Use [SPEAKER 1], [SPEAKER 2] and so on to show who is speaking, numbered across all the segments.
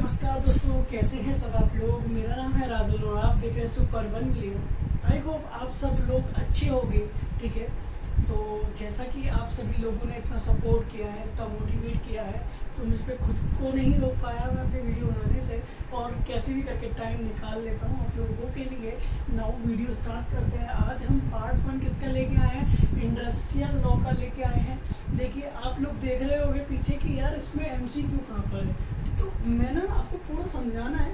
[SPEAKER 1] नमस्कार दोस्तों, कैसे हैं सब आप लोग। मेरा नाम है राजुल और आप देख रहे हैं super one video. I hope आप सब लोग अच्छे होंगे। ठीक है, तो जैसा कि आप सभी लोगों ने इतना सपोर्ट किया है, इतना मोटिवेट किया है, तो मुझ पर खुद को नहीं रोक पाया मैं अपनी वीडियो बनाने से, और कैसे भी करके टाइम निकाल लेता हूँ आप लोगों के लिए। नाउ वीडियो स्टार्ट करते हैं। आज हम पार्ट 1 किसका लेके आए हैं, इंडस्ट्रियल लॉ का लेके आए हैं। देखिए, आप लोग देख रहे होंगे पीछे कि यार इसमें एमसीक्यू कहाँ पर है, तो मैंने ना आपको पूरा समझाना है,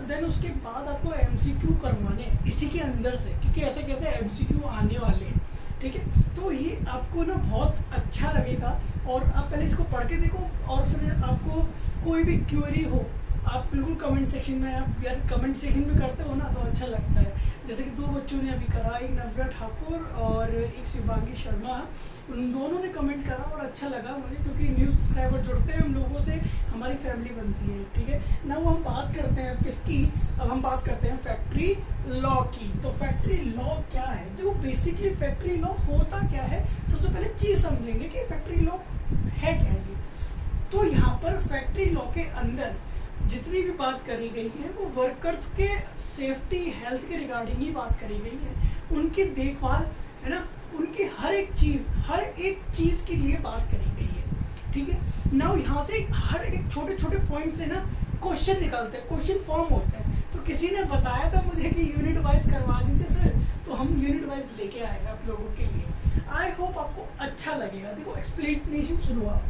[SPEAKER 1] देन उसके बाद आपको एमसीक्यू करवाने हैं इसी के अंदर से कि कैसे कैसे एमसीक्यू आने वाले हैं। ठीक है, तो ये आपको ना बहुत अच्छा लगेगा, और आप पहले इसको पढ़ के देखो, और फिर आपको कोई भी क्वेरी हो आप बिल्कुल कमेंट सेक्शन में, आप यार कमेंट सेक्शन में करते हो ना तो अच्छा लगता है। जैसे कि 2 बच्चों ने अभी करा, एक नव्या ठाकुर और एक शिवांगी शर्मा, उन दोनों ने कमेंट करा और अच्छा लगा मुझे, क्योंकि न्यू सब्सक्राइबर जुड़ते हैं हम लोगों से, हमारी फैमिली बनती है। ठीक है ना, वो हम बात करते हैं किसकी, अब हम बात करते हैं फैक्ट्री लॉ की। तो फैक्ट्री लॉ क्या है, देखो बेसिकली फैक्ट्री लॉ होता क्या है, सबसे पहले चीज समझेंगे कि फैक्ट्री लॉ है क्या ये। तो यहाँ पर फैक्ट्री लॉ के अंदर जितनी भी बात करी गई है वो वर्कर्स के सेफ्टी हेल्थ के रिगार्डिंग ही बात करी गई है, उनकी देखभाल है ना, उनकी हर एक चीज के लिए बात करी गई है। ठीक है ना, यहाँ से हर एक छोटे छोटे पॉइंट से ना क्वेश्चन निकलते हैं, क्वेश्चन फॉर्म होते हैं। तो किसी ने बताया था मुझे कि यूनिट वाइज करवा दीजिए सर, तो हम यूनिट वाइज लेके आए आप लोगों के लिए। आई होप आपको अच्छा लगेगा। देखो एक्सप्लेनेशन शुरू हुआ,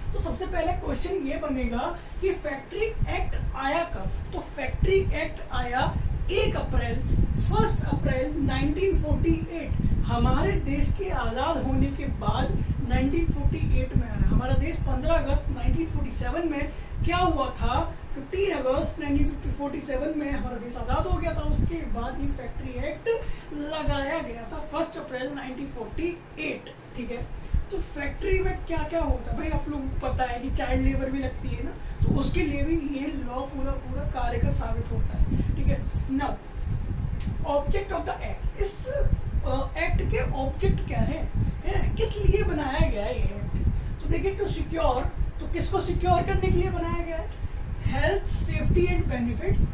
[SPEAKER 1] तो सबसे पहले क्वेश्चन ये बनेगा कि फैक्ट्री एक्ट आया कब। तो फैक्ट्री एक्ट आया 1 अप्रैल 1948। हमारे देश के आज़ाद होने के बाद 1948 में आया। हमारा देश 15 अगस्त 1947 में क्या हुआ था, 15 अगस्त 1947 में हमारा देश आज़ाद हो गया था। उसके बाद ही फैक्ट्री एक्ट लगाया गया था 1 अप्रैल 1948। ठीक है, तो फैक्ट्री में क्या क्या होता है भाई, आप लोगों को पता है कि चाइल्ड लेबर भी लगती है ना, तो उसके लिए भी ये लॉ पूरा कारगर साबित होता है। ठीक है, now object of the act, इस एक्ट के ऑब्जेक्ट क्या है, किस लिए बनाया गया है ये एक्ट। तो देखिए, टू सिक्योर, तो किसको सिक्योर करने के लिए बनाया गया है, health safety and benefits.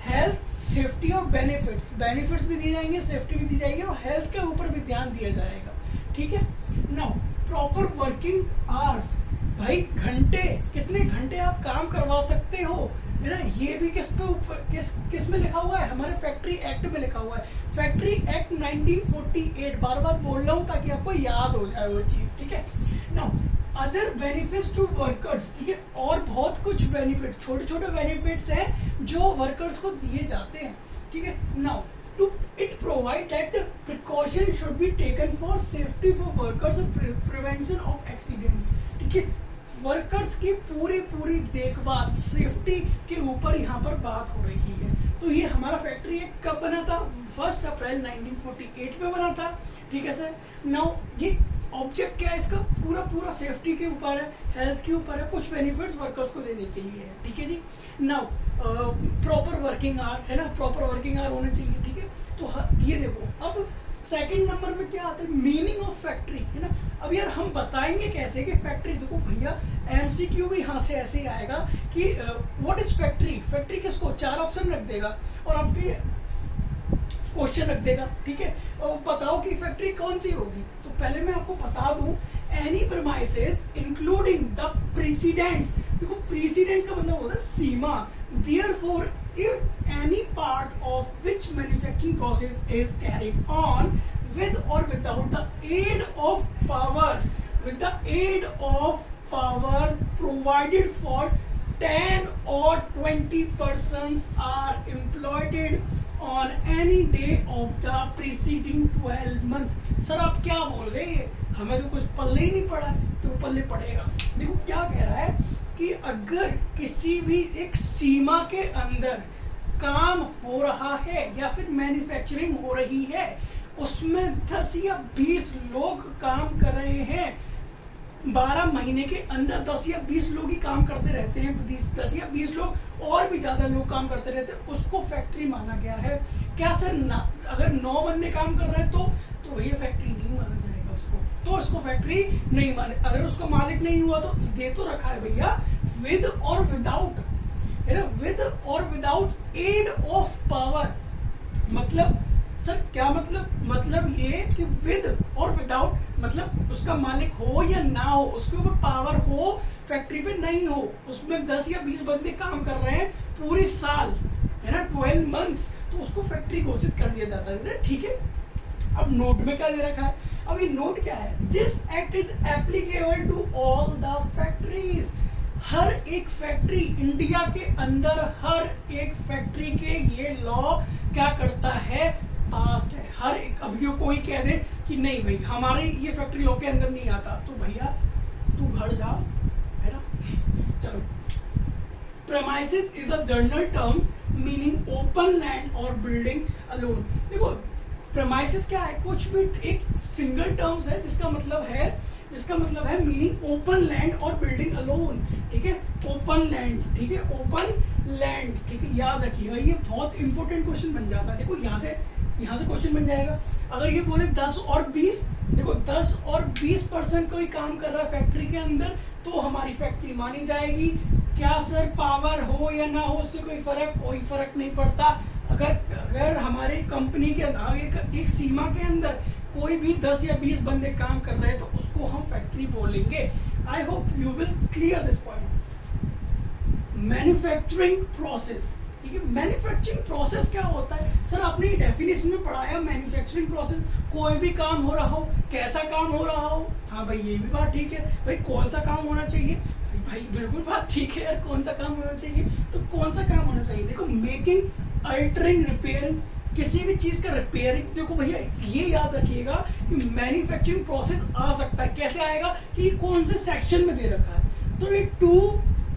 [SPEAKER 1] Health safety और बेनिफिट्स भी दिए जाएंगे, सेफ्टी भी दी जाएगी, और हेल्थ के ऊपर भी ध्यान दिया जाएगा। ठीक है, नाउ प्रॉपर वर्किंग आवर्स, भाई घंटे, कितने घंटे आप काम करवा सकते हो, है ना, ये भी किस में लिखा हुआ है, हमारे फैक्ट्री एक्ट में लिखा हुआ है। फैक्ट्री एक्ट 1948, बार बार बोल रहा हूँ ताकि आपको याद हो जाए वो चीज। ठीक है, now other benefits to workers. ठीक है, और बहुत कुछ बेनिफिट, छोटे छोटे बेनिफिट्स हैं जो वर्कर्स को दिए जाते हैं। ठीक है, now to it provide that precaution should be taken for safety for workers and prevention of accidents। ठीक है, वर्कर्स की पूरी देखभाल, सेफ्टी के ऊपर यहाँ पर बात हो रही है। तो ये हमारा फैक्ट्री एक्ट कब बना था, 1 अप्रैल 1948 में बना था। ठीक है सर, नाउ ये ऑब्जेक्ट क्या है इसका, पूरा सेफ्टी के ऊपर है, हेल्थ के ऊपर है, कुछ बेनिफिट्स वर्कर्स को देने के लिए है। ठीक है जी, नाउ प्रॉपर वर्किंग आवर, है ना, प्रॉपर वर्किंग आवर होने चाहिए। ठीक है, तो ये देखो, अब सेकंड नंबर में क्या आता है, मीनिंग ऑफ फैक्ट्री, है ना। अब यार हम बताएंगे कैसे कि फैक्ट्री, देखो भैया एमसीक्यू भी यहाँ से ऐसे ही आएगा कि व्हाट इज फैक्ट्री, फैक्ट्री किसको 4 ऑप्शन रख देगा और आपके क्वेश्चन रख देगा। ठीक है, और बताओ कि फैक्ट्री कौन सी होगी। तो पहले मैं आपको बता दूं, any premises including the presidents. देखो प्रेसिडेंट का मतलब होता है सीमा। Therefore if any part of which manufacturing process is carried on with or without the aid of power, with the aid of power provided for 10 or 20 persons are employed on any day of the preceding 12 months। Sir आप क्या बोल रहे हैं, हमें तो कुछ पल्ले ही नहीं पड़ा, तो पल्ले पड़ेगा। देखो क्या कह रहा है कि अगर किसी भी एक सीमा के अंदर काम हो रहा है या फिर मैन्युफैक्चरिंग हो रही है, उसमें 10 या 20 लोग काम कर रहे हैं, 12 महीने के अंदर 10 या 20 लोग ही काम करते रहते हैं, 10 या 20 लोग और भी ज्यादा लोग काम करते रहते हैं, उसको फैक्ट्री माना गया है। क्या सर ना, अगर 9 बंदे काम कर रहे हैं तो ये फैक्ट्री नहीं माना जाएगा उसको, तो उसको फैक्ट्री नहीं माने। अगर उसका मालिक नहीं हुआ तो दे तो रखा है भैया विद और विदाउट, है ना, विद और विदाउट एड ऑफ पावर। मतलब सर क्या मतलब ये कि विद और विदाउट, मतलब उसका मालिक हो या ना हो, उसके ऊपर पावर हो, फैक्ट्री पे नहीं हो, उसमें 10 या 20 बंदे काम कर रहे हैं पूरे साल, है ना, 12 मंथ्स, तो उसको फैक्ट्री घोषित कर दिया जाता है। ठीक है, अब नोट में क्या दे रखा है, अब ये नोट क्या है, this act is applicable to all the factories. हर एक फैक्ट्री इंडिया के अंदर, हर एक फैक्ट्री के ये लॉ क्या करता है, पास्ट है। हर एक, अब ये कोई कह दे कि नहीं भाई हमारे ये फैक्ट्री लॉ के अंदर नहीं आता, तो भैया तू घर जा, है ना। चलो, premises is a general terms meaning open land और बिल्डिंग अलोन। देखो प्रेमाइसेस क्या है, कुछ भी एक सिंगल टर्म्स है जिसका मतलब है मीनिंग ओपन लैंड और बिल्डिंग अलोन। ठीक है, ओपन लैंड, ठीक है, ओपन लैंड, ठीक है, याद रखिएगा, ये बहुत इंपॉर्टेंट क्वेश्चन बन जाता है। देखो यहाँ से क्वेश्चन बन जाएगा। अगर ये बोले 10 और 20, देखो 10 और 20% कोई काम कर रहा है फैक्ट्री के अंदर, तो हमारी फैक्ट्री मानी जाएगी। क्या सर पावर हो या ना हो उससे कोई फर्क नहीं पड़ता। अगर हमारे कंपनी के अंदर एक सीमा के अंदर कोई भी 10 या 20 बंदे काम कर रहे हैं तो उसको हम फैक्ट्री बोलेंगे। आई hope you will clear this point. Manufacturing process, ठीक है, मैन्युफैक्चरिंग प्रोसेस क्या होता है सर, आपने डेफिनेशन में पढ़ाया मैन्युफैक्चरिंग प्रोसेस, कोई भी काम हो रहा हो, कैसा काम हो रहा हो। हाँ भाई ये भी बात ठीक है, भाई कौन सा काम होना चाहिए, भाई बिल्कुल बात ठीक है यार, कौन सा काम होना चाहिए, तो कौन सा काम होना चाहिए। देखो मेकिंग, अल्टरिंग, रिपेयरिंग, किसी भी चीज का रिपेयरिंग। देखो भैया ये याद रखिएगा कि मैन्युफैक्चरिंग प्रोसेस आ सकता है, कैसे आएगा कि कौन से सेक्शन में दे रखा है, तो ये 2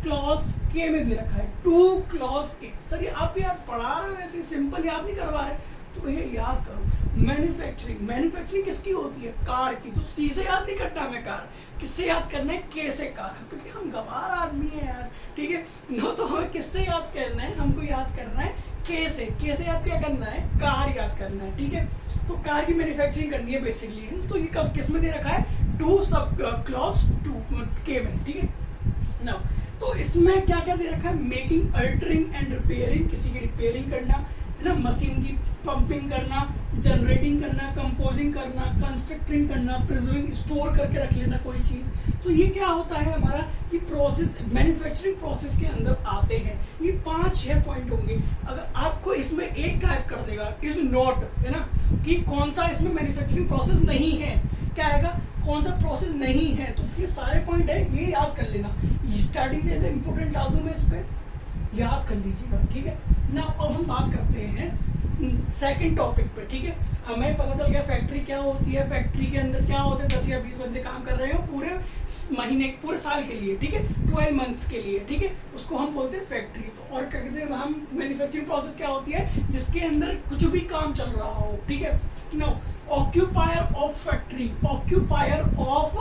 [SPEAKER 1] क्लॉज के में दे रखा है, 2 क्लॉज के। सर ये आप यार पढ़ा रहे हो ऐसे सिंपल याद नहीं करवा रहे, तो भैया याद करो। मैन्युफैक्चरिंग किसकी होती है, कार की। तो सी से याद नहीं करना हमें कार, किससे याद करना है, के से कार, क्योंकि हम गंवार आदमी है यार। ठीक है नो, तो हमें किससे याद करना है, हमको याद करना है के से याद क्या करना है, कार याद करना है। ठीक है, तो कार की मैन्युफैक्चरिंग करनी है बेसिकली, तो ये कब किस में दे रखा है, 2 सब क्लॉज 2 के में। ठीक है ना, तो इसमें क्या क्या दे रखा है, मेकिंग, अल्टरिंग एंड रिपेयरिंग, किसी की रिपेयरिंग करना, है ना, मशीन की पंपिंग करना, जनरेटिंग करना, कंपोजिंग करना, कंस्ट्रक्टिंग करना, प्रिजर्विंग, स्टोर करके रख लेना कोई चीज। तो ये क्या होता है हमारा, ये प्रोसेस मैन्युफैक्चरिंग प्रोसेस के अंदर आते हैं। ये 5-6 पॉइंट होंगे। अगर आपको इसमें एक गायब कर देगा, इज नॉट, है ना, कि कौन सा इसमें मैन्युफैक्चरिंग प्रोसेस नहीं है, क्या आएगा, कौन सा प्रोसेस नहीं है, तो ये सारे पॉइंट है, ये याद कर लेना। स्टार्टिंग से इंपोर्टेंट डाल दूं मैं इस पे, याद कर लीजिएगा। ठीक है ना, अब हम बात करते हैं सेकंड टॉपिक पे। ठीक है, हमें पता चल गया फैक्ट्री क्या होती है, फैक्ट्री के अंदर क्या होते हैं, 10 या 20 बंदे काम कर रहे हो पूरे महीने, पूरे साल के लिए। ठीक है, 12 मंथ्स के लिए। ठीक है, उसको हम बोलते हैं फैक्ट्री। तो और क्या कहते हैं हम, मैन्युफैक्चरिंग प्रोसेस क्या होती है, जिसके अंदर कुछ भी काम चल रहा हो। ठीक है ना, occupier of factory, occupier of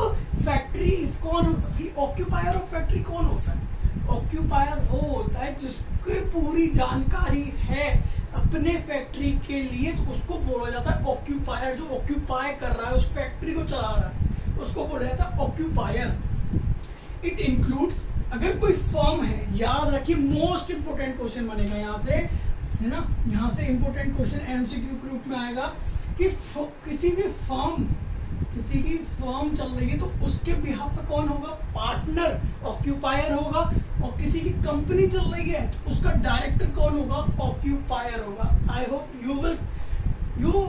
[SPEAKER 1] factories कौन होता है, ऑक्यूपायर ऑफ फैक्ट्री कौन होता है, ऑक्यूपायर वो होता है जिसकी पूरी जानकारी है अपने फैक्ट्री के लिए, तो उसको बोला जाता है ऑक्यूपायर। जो ऑक्यूपाई कर रहा है, उस फैक्ट्री को चला रहा है, उसको बोला जाता है ऑक्यूपायर। इट इंक्लूड्स, अगर कोई फर्म है, याद रखिए मोस्ट इंपोर्टेंट क्वेश्चन बनेगा यहाँ से, है ना, यहाँ से इंपोर्टेंट क्वेश्चन एमसीक्यू के रूप में आएगा कि किसी की फर्म चल रही है तो उसके बिहाफ पर कौन होगा, पार्टनर, ऑक्यूपायर होगा। और किसी की कंपनी चल रही है तो उसका डायरेक्टर कौन होगा, ऑक्यूपायर होगा। I hope you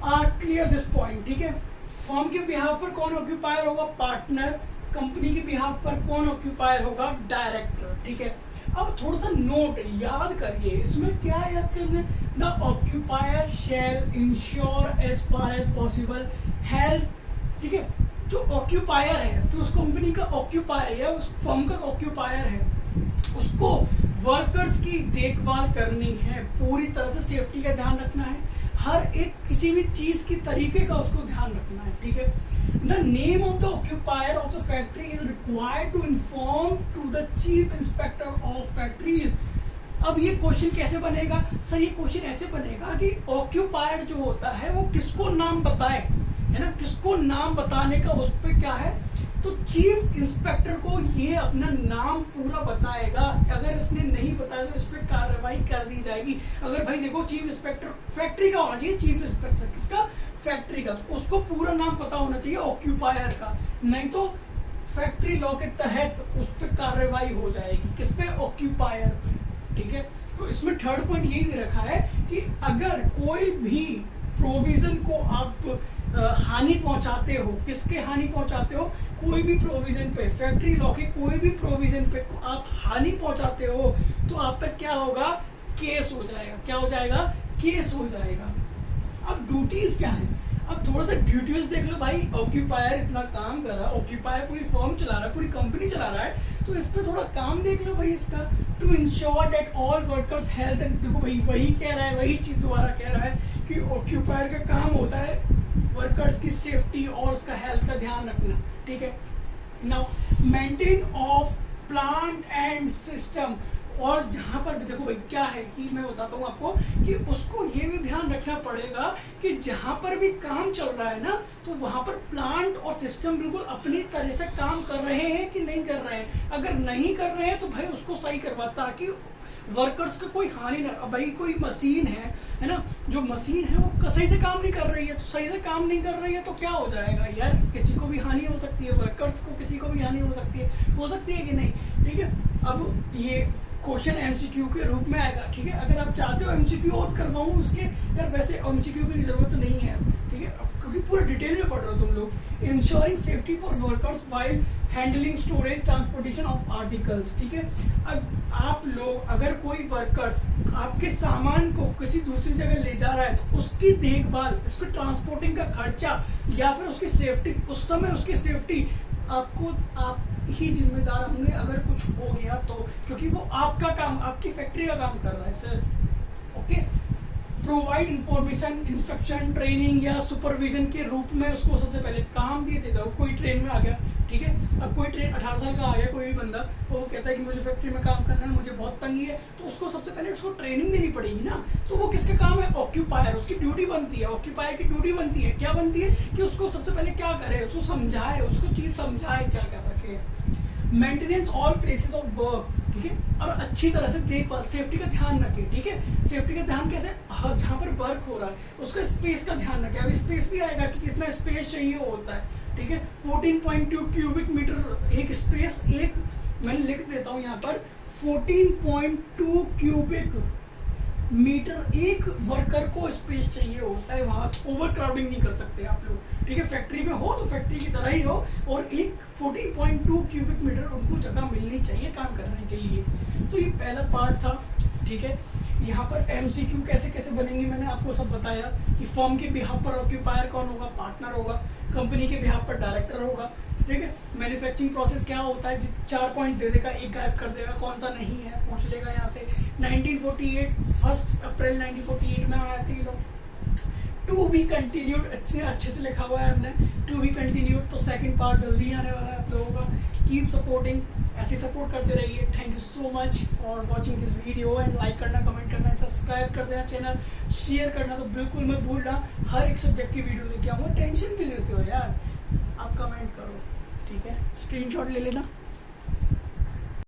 [SPEAKER 1] are clear this point. ठीक है, फर्म के बिहाफ पर कौन ऑक्यूपायर होगा, पार्टनर, कंपनी के बिहाफ पर कौन ऑक्यूपायर होगा, डायरेक्टर। ठीक है, अब थोड़ा सा नोट याद करिए, इसमें क्या याद करना है, the occupier shall ensure as far as possible health. ठीक है, जो ऑक्यूपायर है, जो उस कंपनी का ऑक्यूपायर है, उस फर्म का ऑक्यूपायर है, उसको वर्कर्स की देखभाल करनी है, पूरी तरह से सेफ्टी का ध्यान रखना है, हर एक किसी भी चीज की तरीके का उसको ध्यान रखना है। ठीक है, the name of the occupier of the factory is required to inform to the chief inspector of factories. अब ये क्वेश्चन कैसे बनेगा सर, ये क्वेश्चन ऐसे बनेगा कि ऑक्यूपायर जो होता है वो किसको नाम बताए, है ना, किसको नाम बताने का उस पर क्या है, तो चीफ इंस्पेक्टर को ये अपना नाम पूरा बताएगा। अगर वर्कर्स ने नहीं बताया तो इस पर कार्रवाई कर दी जाएगी। अगर भाई देखो चीफ इंस्पेक्टर फैक्ट्री का होना चाहिए, चीफ इंस्पेक्टर किसका, फैक्ट्री का, तो उसको पूरा नाम पता होना चाहिए ऑक्यूपायर का, नहीं तो फैक्ट्री लॉ के तहत उस पर कार्रवाई हो जाएगी। किस पे, ऑक्यूपायर पे, ठीक है। तो इसमें थर्ड पॉइंट यही दे रखा है कि अगर कोई भी प्रोविजन को आप हानि पहुंचाते हो, किसके हानि पहुंचाते हो, कोई भी प्रोविजन पे, फैक्ट्री लॉ के कोई भी प्रोविजन पे आप हानि पहुंचाते हो तो आप पर क्या होगा, केस हो जाएगा। क्या हो जाएगा, केस हो जाएगा। अब ड्यूटीज क्या है, अब थोड़ा सा ड्यूटीज देख लो भाई। ऑक्यूपायर इतना काम कर रहा है, ऑक्यूपायर पूरी फर्म चला रहा है, पूरी कंपनी चला रहा है, तो इस पे थोड़ा काम देख लो भाई इसका। To ensure that all workers health and, देखो भाई वही कह रहा है, वही चीज दोबारा कह रहा है कि ऑक्यूपायर का काम होता है वर्कर्स की सेफ्टी और उसका हेल्थ का ध्यान रखना, ठीक है। Now maintain of plant and system, और जहां पर भी देखो भाई क्या है कि मैं बताता हूँ आपको कि उसको ये भी ध्यान रखना पड़ेगा कि जहां पर भी काम चल रहा है ना, तो वहां पर प्लांट और सिस्टम बिल्कुल अपनी तरह से काम कर रहे हैं कि नहीं कर रहे हैं। अगर नहीं कर रहे हैं तो भाई उसको सही करवा, ताकि वर्कर्स को कोई हानि ना। भाई कोई मशीन है ना, जो मशीन है वो सही से काम नहीं कर रही है, तो सही से काम नहीं कर रही है तो क्या हो जाएगा यार, किसी को भी हानि हो सकती है, वर्कर्स को किसी को भी हानि हो सकती है कि नहीं, ठीक है। अब ये क्वेश्चन एमसीक्यू के रूप में आएगा, ठीक है। अगर आप चाहते हो एमसीक्यू और करवाऊं उसके, यार वैसे एमसीक्यू की जरूरत नहीं है, ठीक है, क्योंकि पूरा डिटेल में पढ़ रहे हो तुम लोग। Ensuring safety for workers while handling storage transportation of articles, ठीक है। अब आप लोग, अगर कोई वर्कर आपके सामान को किसी दूसरी जगह ले जा रहा है तो उसकी देखभाल, उसके ट्रांसपोर्टिंग का खर्चा या फिर उसकी सेफ्टी, उस समय उसकी सेफ्टी आपको, आप ही जिम्मेदार होंगे अगर कुछ हो गया तो, क्योंकि वो आपका काम, आपकी फैक्ट्री का काम कर रहा है sir, okay. Provide information, instruction, training या सुपरविजन के रूप में उसको सबसे पहले काम दिए देगा। कोई ट्रेन में आ गया, ठीक है, अब कोई ट्रेन 18 साल का आ गया कोई भी बंदा, वो कहता है कि मुझे फैक्ट्री में काम करना है, मुझे बहुत तंगी है, तो उसको सबसे पहले उसको ट्रेनिंग देनी पड़ेगी ना। तो वो किसका काम है, ऑक्यूपायर, उसकी ड्यूटी बनती है, ऑक्यूपायर की ड्यूटी बनती है, क्या बनती है कि उसको सबसे पहले क्या करे, उसको समझाए, उसको चीज समझाए क्या क्या रखे। Maintenance all places of work, ठीक है, और अच्छी तरह से देखभाल, सेफ्टी का ध्यान रखे, ठीक है। सेफ्टी का ध्यान कैसे, जहाँ पर वर्क हो रहा है उसका स्पेस का ध्यान रखे। अब स्पेस भी आएगा कि कितना स्पेस चाहिए होता है, ठीक है। 14.2 क्यूबिक मीटर एक स्पेस, एक मैं लिख देता हूँ यहाँ पर 14.2 क्यूबिक मीटर एक वर्कर को स्पेस चाहिए होता है, वहाँ ओवर क्राउडिंग नहीं कर सकते आप लोग, ठीक है। फैक्ट्री में हो तो फैक्ट्री की तरह ही रहो, और एक 14.2 क्यूबिक मीटर उनको जगह मिलनी चाहिए काम करने के लिए। तो ये पहला पार्ट था, ठीक है। यहाँ पर एमसीक्यू कैसे कैसे बनेंगे मैंने आपको सब बताया कि फर्म के बिहाफ पर ऑक्यूपायर कौन होगा, पार्टनर होगा, कंपनी के बिहाफ पर डायरेक्टर होगा, ठीक है। मैन्युफैक्चरिंग प्रोसेस क्या होता है, 4 पॉइंट दे देगा, एक गायब कर देगा, कौन सा नहीं है पूछ लेगा यहाँ से। 1948 1 अप्रैल 1948 में आया था ये लोग। टू बी कंटिन्यूड, अच्छे से लिखा हुआ है हमने, टू बी कंटिन्यूड, तो सेकंड पार्ट जल्दी आने वाला है आप लोगों का। कीप सपोर्टिंग, ऐसे सपोर्ट करते रहिए। Thank you so much for watching this video, and like करना, कमेंट करना, सब्सक्राइब कर देना चैनल, शेयर करना तो बिल्कुल मत भूलना। हर एक सब्जेक्ट की वीडियो लेके आऊँगा, टेंशन भी लेते हो यार, आप कमेंट करो, ठीक है, स्क्रीनशॉट ले लेना।